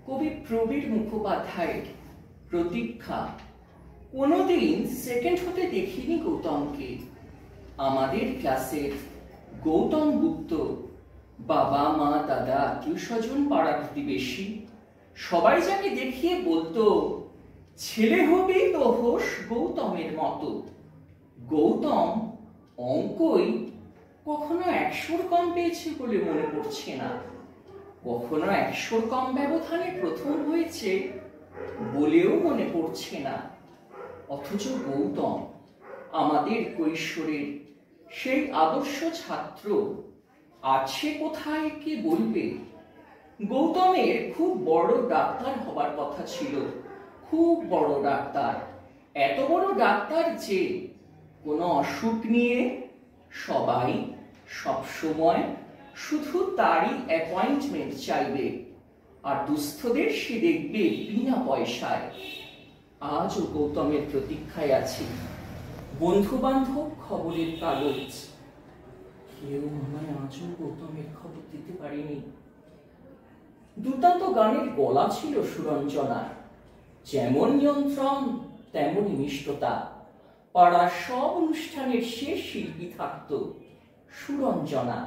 কবি প্রবীর মুখোপাধ্যায়ের প্রতীক্ষা। কোনোদিন সেকেন্ড হতে দেখিনি গৌতমকে। আমাদের ক্লাসের গৌতম গুপ্ত, বাবা মা দাদা আত্মীয় স্বজন পাড়া প্রতিবেশী সবাই যাকে দেখিয়ে বলতো, ছেলে হবেই তো হোস গৌতমের মতো। গৌতম অঙ্কই কখনো 100 কম পেয়েছে বলে মনে পড়ছে না, কখনো 100 কম ব্যবধানে প্রথম হয়েছে বলেও মনে পড়ছে না। অথচ গৌতম আমাদের কৈশোরের সেই আদর্শ ছাত্র আছে কোথায় কে বলবে? গৌতমের খুব বড় ডাক্তার হবার কথা ছিল, খুব বড় ডাক্তার। এত বড় ডাক্তার যে কোনো অসুখ নিয়ে সবাই সব সময় শুধু তারই অ্যাপয়েন্টমেন্ট চাইবে, আর দুস্থদের সে দেখবে বিনা পয়সায়। আজও গৌতমের প্রতীক্ষায় আছি। বন্ধু বান্ধব, খবরের কাগজ, কেউ আমায় আজও গৌতমের খবর দিতে পারেনি। দুর্দান্ত গানের গলা ছিল সুরঞ্জনার, যেমন নিয়ন্ত্রণ তেমনই মিষ্টতা। পাড়ার সব অনুষ্ঠানের শেষ শিল্পী থাকত সুরঞ্জনা।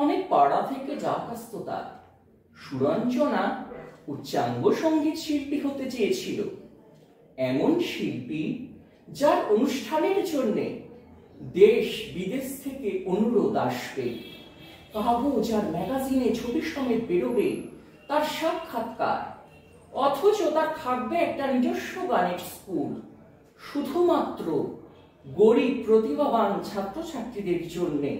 অনেক পাড়া থেকে যাক আসত তার। সুরঞ্জনা উচ্চাঙ্গ সঙ্গীত শিল্পী হতে চেয়েছিল, এমন শিল্পী যার অনুষ্ঠানের জন্য দেশ বিদেশ থেকে অনুরোধ আসবে, কাগজ আর ম্যাগাজিনে ছবি সমেত বেরোবে তার সাক্ষাৎকার। অথচ তার থাকবে একটা নিজস্ব গানের স্কুল, শুধুমাত্র গরিব প্রতিভাবান ছাত্রছাত্রীদের জন্যে।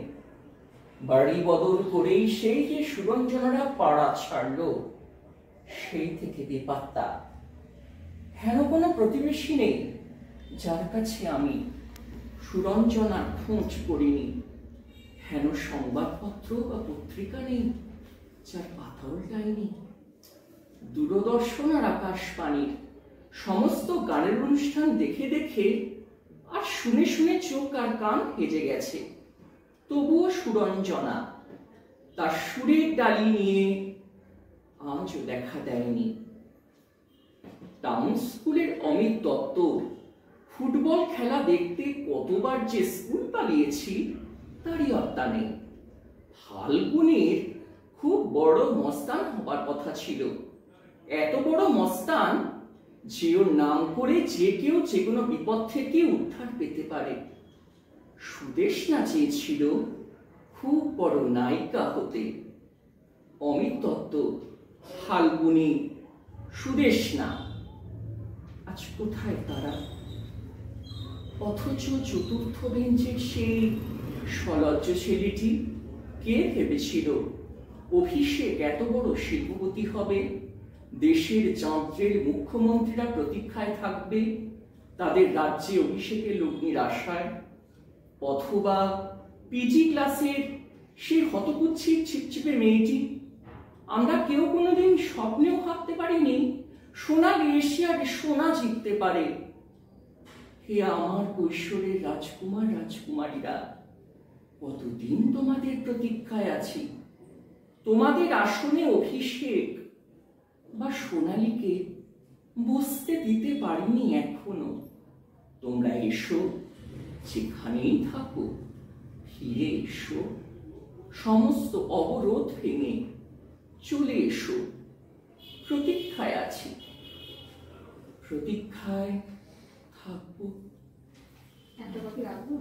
বাড়ি বদল করেই সেই যে সুরঞ্জনারা পাড়া ছাড়ল, সেই থেকে বেপাত্তা। হেন কোনো প্রতিবেশী নেই যার কাছে আমি সুরঞ্জনার খোঁজ করিনি। হেন সংবাদপত্র বা পত্রিকা নেই যার পাতাও যায়নি। দূরদর্শন আর আকাশবাণীর সমস্ত গানের অনুষ্ঠান দেখে দেখে আর শুনে শুনে চোখ আর কান হেজে গেছে। তবুও সুরঞ্জনা তার সুরের ডালি নিয়ে আজও দেখা দেয়নি। টাউন স্কুলের অমিত দত্ত ফুটবল খেলা দেখতে কতবার যে স্কুল পালিয়েছি তারই আত্মা নেই। ফাল্গুনের খুব বড় মস্তান হবার কথা ছিল, এত বড় মস্তান যে ওর নাম করে যে কেউ যে কোনো বিপদ থেকে উদ্ধার পেতে পারে। সুদেশনা চেয়েছিল খুব বড় নায়িকা হতে। অমিত দত্ত, ফাল্গুনী, সুদেশনা, আজ কোথায় তারা? অথচ চতুর্থ বেঞ্চের সেই সলজ্জ ছেলেটি কে ভেবেছিল অভিষেক এত বড় শিল্পপতি হবে, দেশের যন্ত্রের মুখ্যমন্ত্রীরা প্রতীক্ষায় থাকবে তাদের রাজ্যে অভিষেকের লগ্নির আশায়? অথবা পিজি ক্লাসের সেই হতকুচ্ছির ছিপছিপে মেয়েটি, আমরা কেউ কোনোদিন স্বপ্নেও ভাবতে পারিনি সোনালি এশিয়ার সোনা জিততে পারে। হে আমার কৈশোরের রাজকুমার রাজকুমারীরা, কতদিন তোমাদের প্রতীক্ষায় আছি। তোমাদের আসনে অভিষেক বা সোনালীকে বসতে দিতে পারিনি এখনো। তোমরা এসো, যেখানেই থাকো ফিরে এসো, সমস্ত অবরোধ ভেঙে চলে এসো। প্রতীক্ষায় আছি, প্রতীক্ষায় থাকবো। একটা কথা রাখবো।